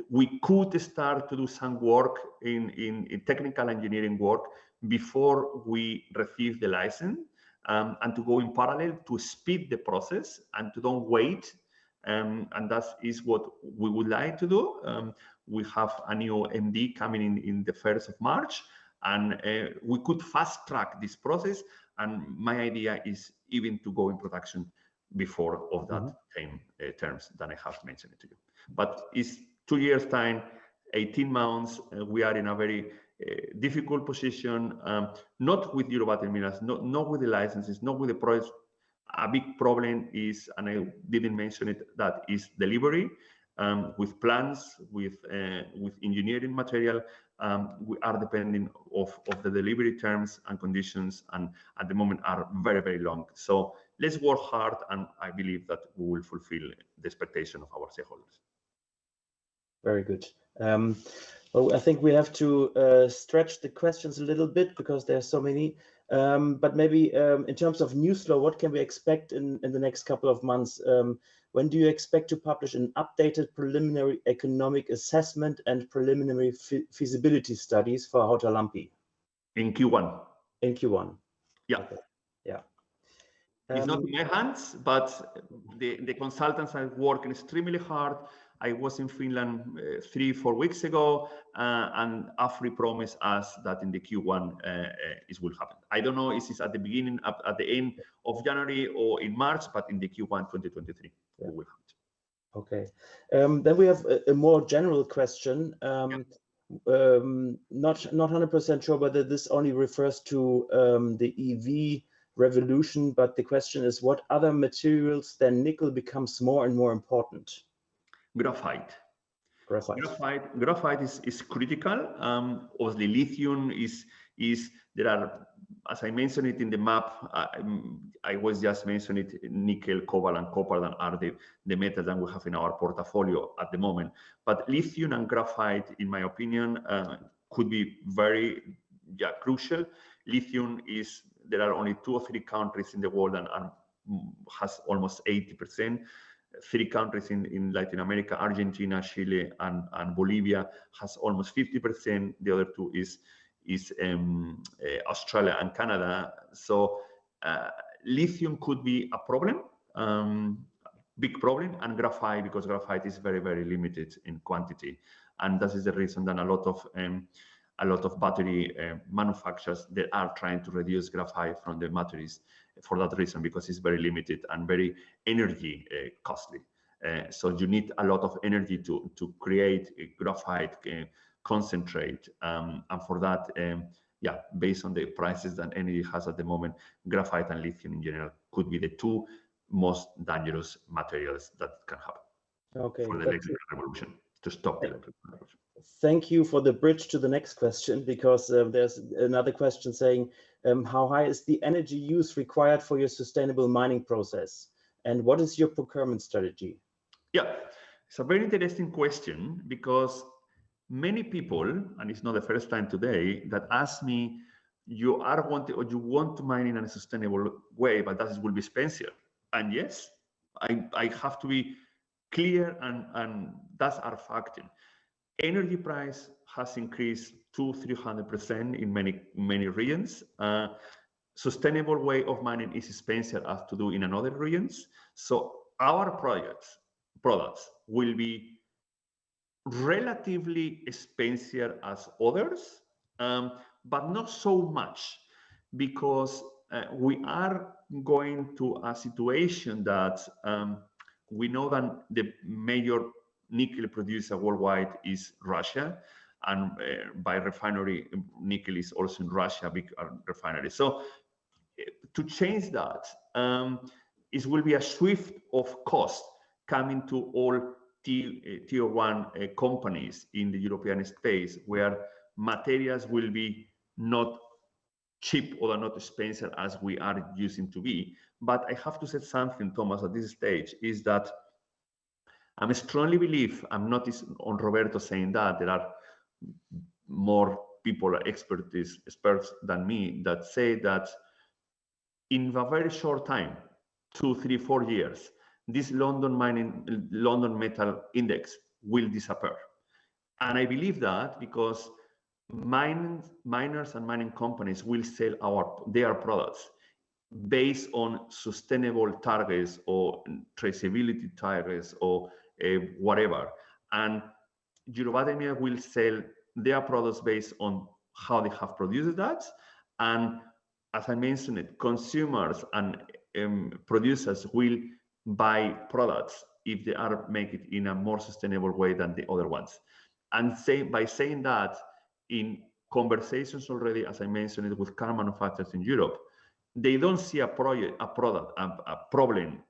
we could start to do some work in technical engineering work before we receive the license, and to go in parallel to speed the process and to don't wait. And that is what we would like to do. We have a new MD coming in the 1st of March, and we could fast track this process. And my idea is even to go in production before of that terms that I have mentioned to you. But it's 2 years time, 18 months. We are in a very difficult position, not with Eurobattery Minerals, not with the licenses, not with the projects. A big problem is, and I didn't mention it, that is delivery. With plans, with engineering material, we are depending of the delivery terms and conditions, and at the moment are very, very long. So let's work hard, and I believe that we will fulfill the expectation of our shareholders. Very good. Well, I think we have to stretch the questions a little bit because there are so many. But maybe in terms of news flow, what can we expect in the next couple of months? When do you expect to publish an updated preliminary economic assessment and preliminary feasibility studies for Hautalampi? In Q1. In Q1. Yeah. Okay. Yeah. It's not in my hands, but the consultants are working extremely hard. I was in Finland 3-4 weeks ago, and AFRY promised us that in the Q1 it will happen. I don't know if it's at the beginning, at the end of January or in March, but in the Q1 2023 we will have it. Okay. Then we have a more general question. Not 100% sure whether this only refers to the EV revolution, but the question is, what other materials than nickel becomes more and more important? Graphite. Graphite. Graphite is critical. Obviously, lithium is there are, as I mentioned it in the map, I was just mentioning it, nickel, cobalt, and copper that are the metals that we have in our portfolio at the moment. But lithium and graphite, in my opinion, could be very crucial. Lithium is, there are only 2 or 3 countries in the world and has almost 80%. 3 countries in Latin America, Argentina, Chile, and Bolivia, has almost 50%. The other 2 is Australia and Canada. So lithium could be a problem, big problem, and graphite, because graphite is very, very limited in quantity, and that is the reason that a lot of battery manufacturers, they are trying to reduce graphite from the batteries for that reason, because it's very limited and very energy costly. So you need a lot of energy to create a graphite concentrate, and for that, based on the prices that energy has at the moment, graphite and lithium in general could be the 2 most dangerous materials that can happen for the electrical revolution, to stop the electrical revolution. Thank you for the bridge to the next question, because there's another question saying, how high is the energy use required for your sustainable mining process? And what is your procurement strategy? Yeah, it's a very interesting question, because many people, and it's not the first time today, that ask me, you want to mine in a sustainable way, but that will be expensive. And yes, I have to be clear, and that's our fact. Energy price has increased 200-300% in many regions. Sustainable way of mining is expensive as to do in another regions. So our products will be relatively expensive as others, but not so much, because we are going to a situation that we know that the major nickel producer worldwide is Russia, and by refinery, nickel is also in Russia, big refinery. So to change that, it will be a swift of cost coming to all tier 1 companies in the European space, where materials will be not cheap or not expensive as we are using to be. But I have to say something, Thomas, at this stage, is that I strongly believe, I'm not on Roberto saying that, there are more people, experts than me, that say that in a very short time, 2, 3, 4 years, this London Metal Index will disappear. And I believe that because miners and mining companies will sell their products based on sustainable targets or traceability targets or whatever. And Eurobattery Minerals will sell their products based on how they have produced that. And as I mentioned, consumers and producers will buy products if they are made it in a more sustainable way than the other ones. And by saying that, in conversations already, as I mentioned it, with car manufacturers in Europe, they don't see a problem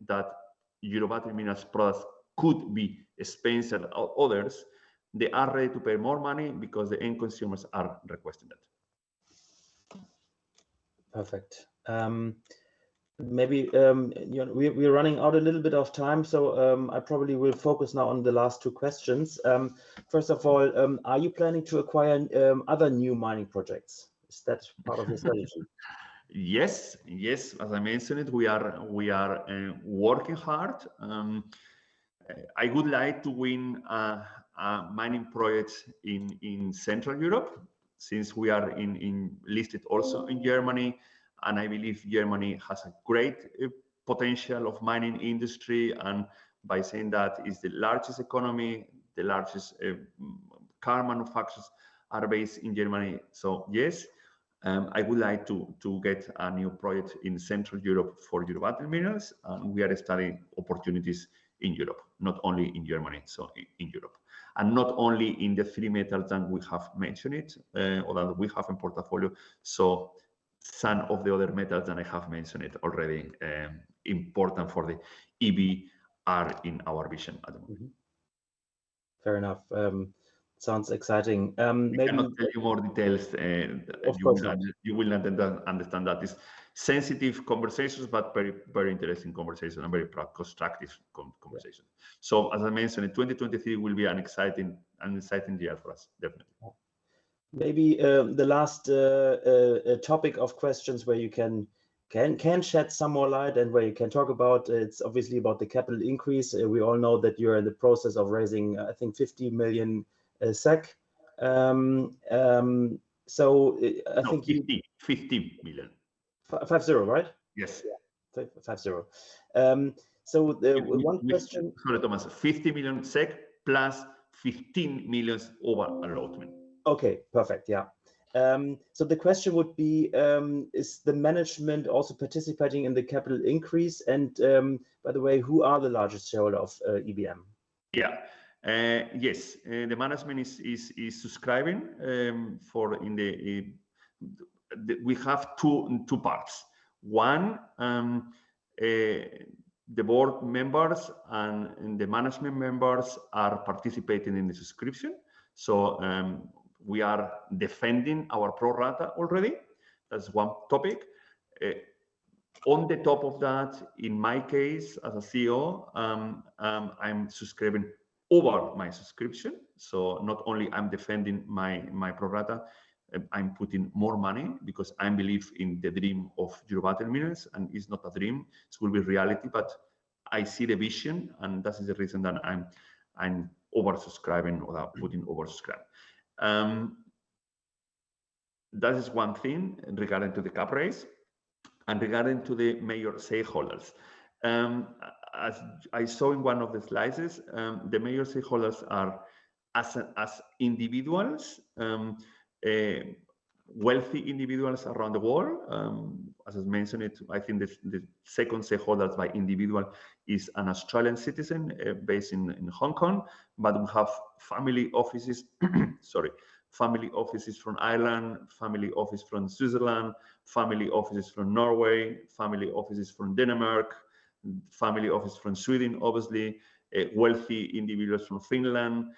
that Eurobattery Minerals products could be expensive than others. They are ready to pay more money because the end consumers are requesting that. Perfect. Maybe we're running out a little bit of time, so I probably will focus now on the last 2 questions. First of all, are you planning to acquire other new mining projects? Is that part of your strategy? Yes. As I mentioned it, we are working hard. I would like to win a mining project in Central Europe, since we are listed also in Germany. And I believe Germany has a great potential of mining industry. And by saying that, is the largest economy, the largest car manufacturers are based in Germany. So yes, I would like to get a new project in Central Europe for Eurobattery Minerals. And we are studying opportunities in Europe, not only in Germany, so in Europe. And not only in the 3 metals that we have mentioned it, or that we have in portfolio. So some of the other metals that I have mentioned it already, important for the EV, are in our vision at the moment. Mm-hmm. Fair enough. Sounds exciting. I Maybe cannot tell you more details. You will not understand that. It's sensitive conversations, but very, very interesting conversation and very constructive conversation. Yeah. So as I mentioned, 2023 will be an exciting year for us, definitely. Maybe the last topic of questions where you can shed some more light and where you can talk about, it's obviously about the capital increase. We all know that you're in the process of raising, I think, 50 million SEK. So I think 50 million. 50, right? Yes. Yeah. 50. So one question. Sorry, Thomas. 50 million SEK plus 15 million over allotment. Okay, perfect. Yeah. So the question would be, is the management also participating in the capital increase? And by the way, who are the largest shareholder of EBM? Yeah. Yes, the management is subscribing we have two parts. One, the board members and the management members are participating in the subscription. So we are defending our pro rata already. That's one topic. On the top of that, in my case, as a CEO, I'm subscribing over my subscription. So not only I'm defending my pro rata, I'm putting more money because I believe in the dream of Eurobattery Minerals, and it's not a dream; it will be reality. But I see the vision, and that is the reason that I'm oversubscribing or putting oversubscribe. That is one thing regarding to the cap raise. And regarding to the major stakeholders, as I saw in one of the slides, the major stakeholders are as individuals, wealthy individuals around the world. As I mentioned, I think the second stakeholder by individual is an Australian citizen based in Hong Kong, but we have family offices, family offices from Ireland, family office from Switzerland, family offices from Norway, family offices from Denmark, family office from Sweden, obviously, wealthy individuals from Finland.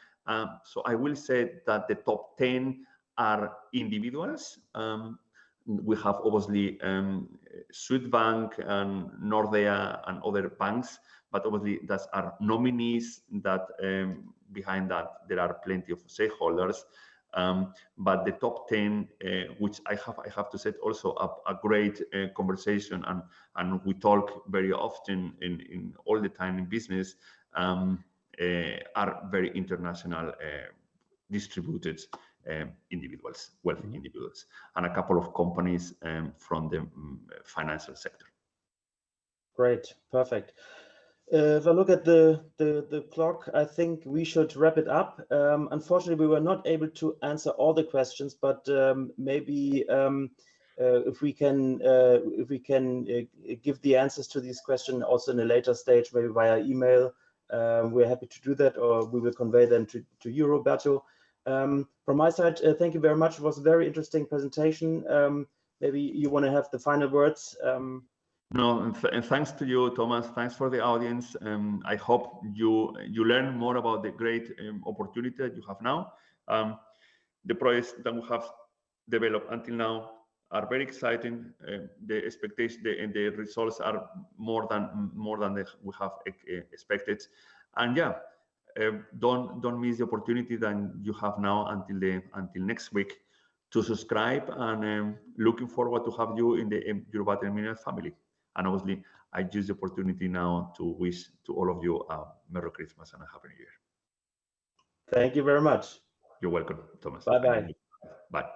So I will say that the top 10 are individuals. We have obviously Swedbank and Nordea and other banks, but obviously that are nominees that behind that there are plenty of stakeholders. But the top 10, which I have to say also a great conversation, and we talk very often in all the time in business, are very international distributed individuals, wealthy individuals, and a couple of companies from the financial sector. Great, perfect. If I look at the clock, I think we should wrap it up. Unfortunately, we were not able to answer all the questions, but maybe if we can give the answers to these questions also in a later stage, maybe via email, we're happy to do that, or we will convey them to you, Roberto. From my side, thank you very much. It was a very interesting presentation. Maybe you want to have the final words. No, and thanks to you, Thomas. Thanks for the audience. I hope you learn more about the great opportunity that you have now. The projects that we have developed until now are very exciting. The expectation and the results are more than we have expected. And yeah, don't miss the opportunity that you have now until next week to subscribe, and looking forward to have you in the Eurobattery Minerals family. And obviously, I use the opportunity now to wish to all of you a Merry Christmas and a Happy New Year. Thank you very much. You're welcome, Thomas. Bye-bye. Bye.